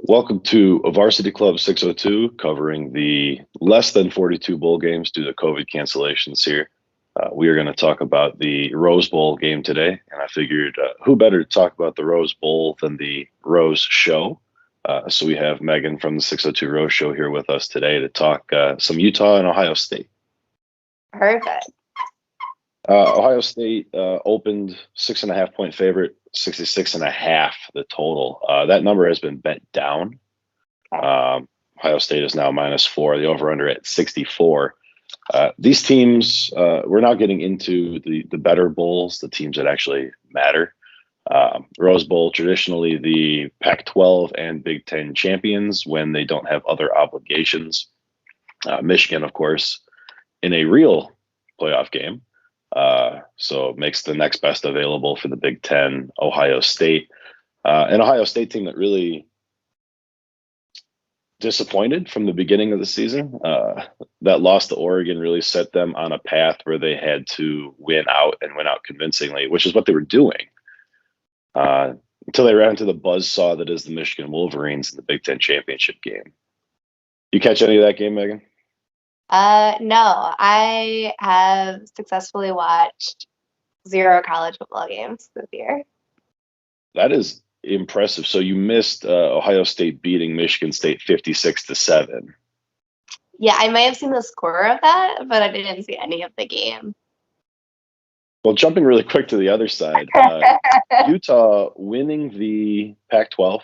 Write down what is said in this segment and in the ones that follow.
Welcome to Varsity Club 602, covering the less than 42 bowl games due to COVID cancellations here. We are going to talk about the Rose Bowl game today, and I figured who better to talk about the Rose Bowl than the Rose Show. So we have Megan from the 602 Rose Show here with us today to talk some Utah and Ohio State. Perfect. Ohio State opened 6.5-point favorite, 66.5 the total. That number has been bet down. Ohio State is now -4. The over/under at 64. These teams, we're now getting into the better bowls, the teams that actually matter. Rose Bowl, traditionally the Pac-12 and Big Ten champions when they don't have other obligations. Michigan, of course, in a real playoff game. So it makes the next best available for the Big Ten, Ohio State. An Ohio State team that really disappointed from the beginning of the season. That loss to Oregon really set them on a path where they had to win out and win out convincingly, which is what they were doing. Until they ran into the buzzsaw that is the Michigan Wolverines in the Big Ten championship game. You catch any of that game, Megan? No, I have successfully watched 0 college football games this year. That is impressive. So you missed Ohio State beating Michigan State 56-7. Yeah, I may have seen the score of that, but I didn't see any of the game. Well, jumping really quick to the other side, Utah winning the Pac-12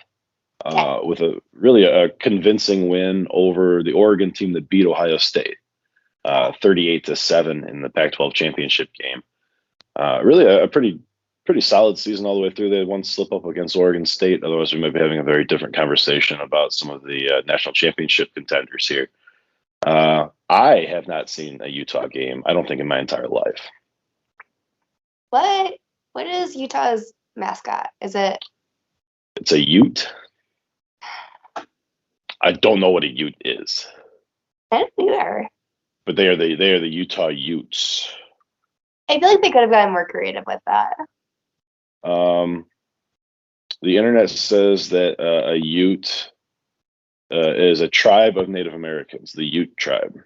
with a convincing win over the Oregon team that beat Ohio State 38-7 in the Pac-12 championship game. Really a pretty solid season all the way through. They had one slip up against Oregon State. Otherwise, we might be having a very different conversation about some of the national championship contenders here. I have not seen a Utah game, I don't think, in my entire life. What is Utah's mascot? Is it? It's a Ute. I don't know what a Ute is. I don't either. But they are the Utah Utes. I feel like they could have gotten more creative with that. The internet says that a Ute is a tribe of Native Americans, the Ute tribe.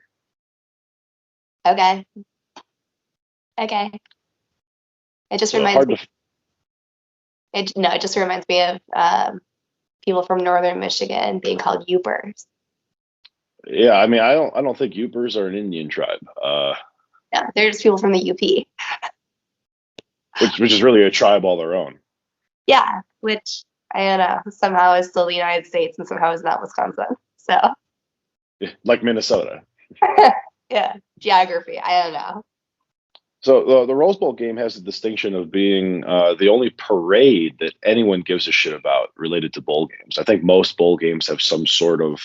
Okay. It just reminds me. It just reminds me of people from northern Michigan being called Yoopers. Yeah, I mean, I don't think Yoopers are an Indian tribe. Yeah, they're just people from the UP. Which is really a tribe all their own. Yeah, which I don't know, somehow is still the United States and somehow is not Wisconsin. So. Like Minnesota. Yeah, geography. I don't know. So the Rose Bowl game has the distinction of being the only parade that anyone gives a shit about related to bowl games. I think most bowl games have some sort of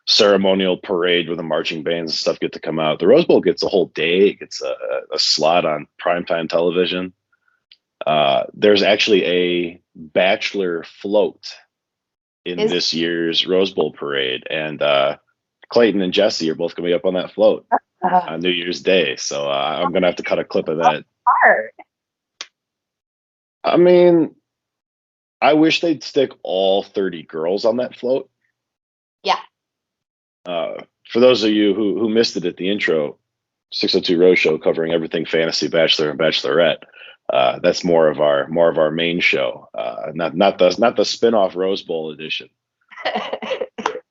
ceremonial parade where the marching bands and stuff get to come out. The Rose Bowl gets a whole day. It gets a slot on primetime television. There's actually a bachelor float in this year's Rose Bowl parade, and Clayton and Jesse are both going to be up on that float on New Year's Day. So I'm going to have to cut a clip of that. Hard. I mean, I wish they'd stick all 30 girls on that float. Yeah. For those of you who missed it at the intro, 602 Rose Show covering everything fantasy bachelor and bachelorette. That's more of our main show, not the spin-off Rose Bowl edition.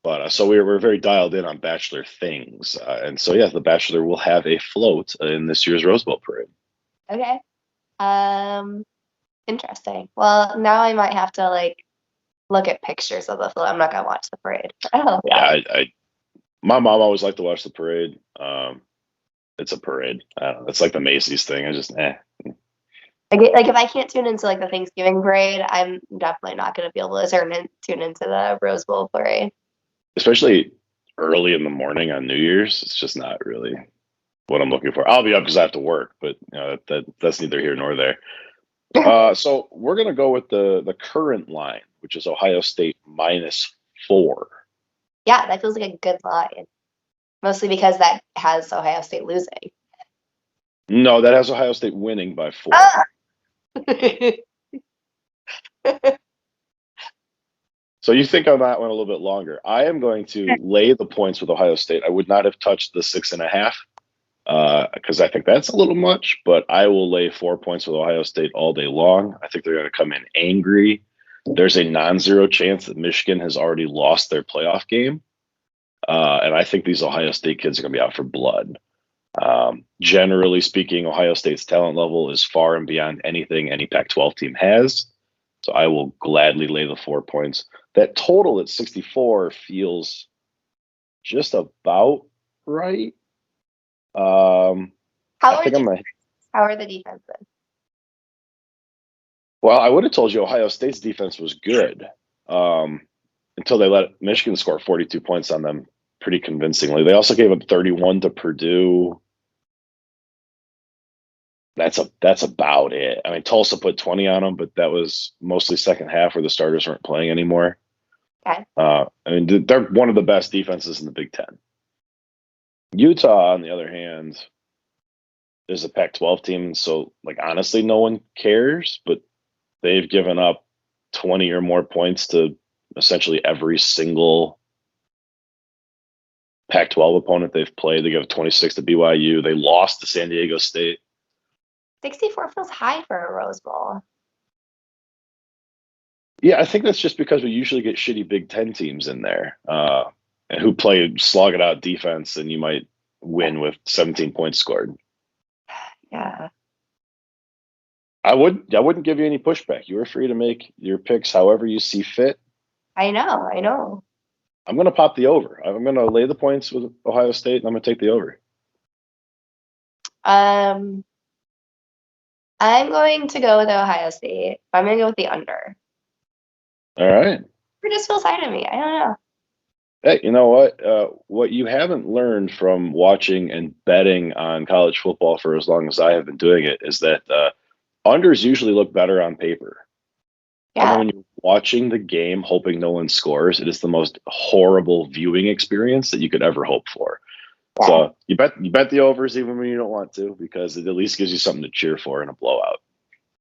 But so we're very dialed in on bachelor things, and so yeah, the Bachelor will have a float in this year's Rose Bowl parade. Okay. Interesting. Well, now I might have to look at pictures of the float. I'm not gonna watch the parade. Yeah, my mom always liked to watch the parade. It's a parade. I don't know. It's like the Macy's thing. I just Like if I can't tune into the Thanksgiving parade, I'm definitely not going to be able to tune into the Rose Bowl parade. Especially early in the morning on New Year's, it's just not really what I'm looking for. I'll be up because I have to work, but that's neither here nor there. So we're going to go with the current line, which is Ohio State -4. Yeah, that feels like a good line. Mostly because that has Ohio State losing. No, that has Ohio State winning by 4. So you think on that one a little bit longer. I am going to lay the points with Ohio State. I would not have touched the 6.5 because I think that's a little much, but I will lay 4 points with Ohio State all day long. I think they're going to come in angry. There's a non-zero chance that Michigan has already lost their playoff game. And I think these Ohio State kids are going to be out for blood. Generally speaking, Ohio State's talent level is far and beyond anything any Pac-12 team has. So I will gladly lay the 4 points. That total at 64 feels just about right. How I think how are the defenses? Well, I would have told you Ohio State's defense was good until they let Michigan score 42 points on them pretty convincingly. They also gave up 31 to Purdue. That's about it. I mean, Tulsa put 20 on them, but that was mostly second half where the starters weren't playing anymore. Okay. I mean, they're one of the best defenses in the Big Ten. Utah, on the other hand, is a Pac-12 team, so like honestly, no one cares. But they've given up 20 or more points to essentially every single Pac-12 opponent they've played. They gave 26 to BYU. They lost to San Diego State. 64 feels high for a Rose Bowl. Yeah, I think that's just because we usually get shitty Big Ten teams in there and who play slog it out defense, and you might win with 17 points scored. Yeah. I wouldn't give you any pushback. You are free to make your picks however you see fit. I know. I'm going to pop the over. I'm going to lay the points with Ohio State, and I'm going to take the over. I'm going to go with Ohio State. I'm going to go with the under. All right. It just feels high to me. I don't know. Hey, you know what? What you haven't learned from watching and betting on college football for as long as I have been doing it is that unders usually look better on paper. Yeah. And when you're watching the game, hoping no one scores, it is the most horrible viewing experience that you could ever hope for. Yeah. So you bet the overs even when you don't want to, because it at least gives you something to cheer for in a blowout.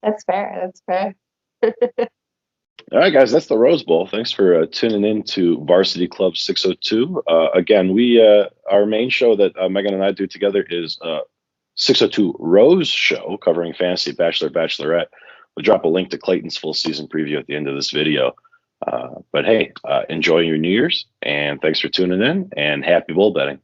That's fair. All right, guys, that's the Rose Bowl. Thanks for tuning in to Varsity Club 602. Again, our main show that Megan and I do together is 602 Rose Show, covering fantasy bachelor, bachelorette. We'll drop a link to Clayton's full season preview at the end of this video. But hey, enjoy your New Year's, and thanks for tuning in, and happy bowl betting.